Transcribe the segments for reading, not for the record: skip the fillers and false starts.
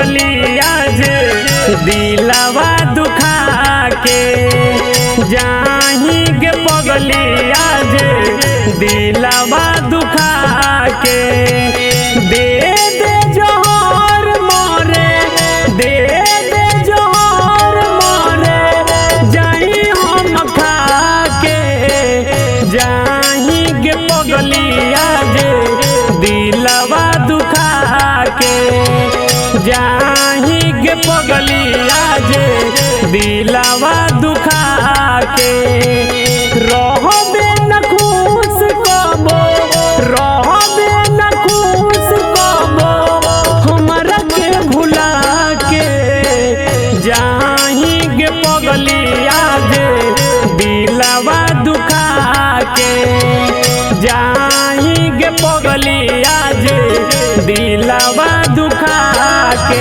पगली आज दिलवा दुखा के जाही गे पगली आज दिलवा दुखा के दे दे जोहर मोरे दे दे जोहर मोरे जाई हम खा के जाही गे पगली आज दिलवा दुखा के जाही गे पगली आज दिलवा दुखा के रहबे न खुश कबो रहबे न खुश कबो हमरा के भुला के जाही गे पगली आज दिलवा दुखा के जाही गे पगली आज दिलवा दुखा के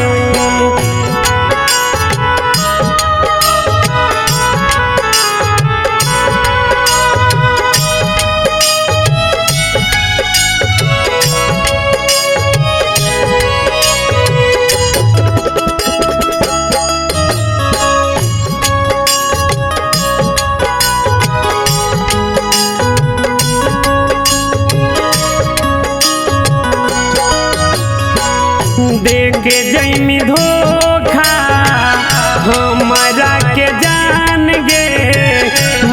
देके जैमी धोखा हमारा के जान गे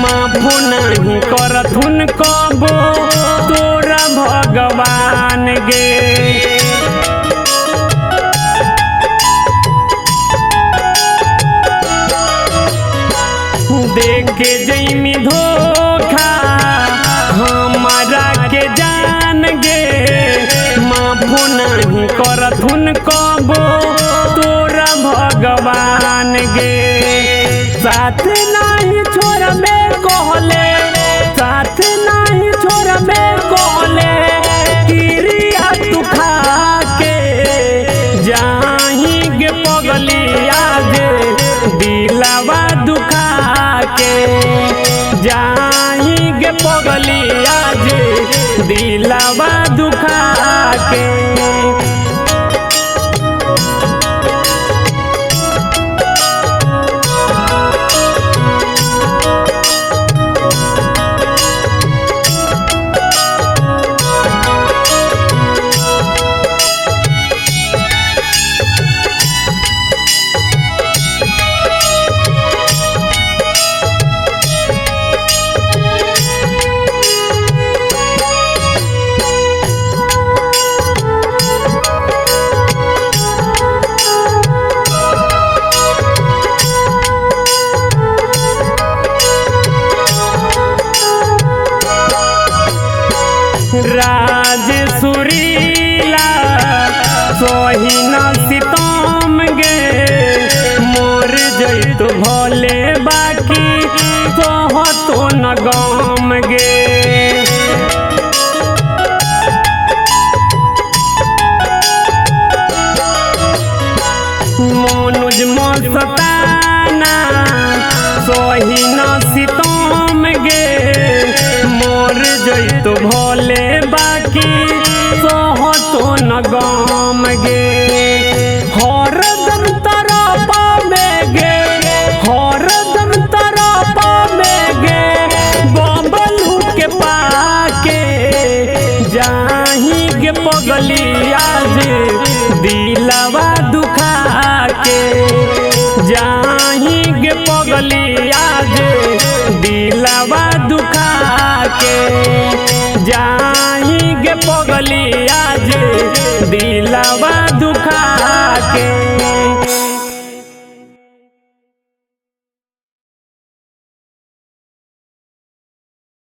माफू नहीं करथुन कबो तोरा भगवान गे देके जैमी धोखा हमारा के जान गे माफू नहीं करथुन कबो तोरा भगवान गे साथ नहीं छोड़बे कहले साथ नहीं छोड़बे कहले क्रिया तू खा के जाही गे पगली आज दिलवा दुखा के जाही गे पगली आज दिलवा दुखा के राज सुरीला सोही न सितम गे मोर जैत भोले बाकी सोहतो न गम गे मनोज मस्ताना सोही न सितम गे मोर जैत भोले बाकी सोहतो न गम गे हरदम तरफ में गे हरदम तरफ में गे बबलू के पाके जाही गे पगली आज दिलवा दुखा के जाही गे पगली आज दिलवा दुखा के जाही गे पगली आज दिलवा दुखा के।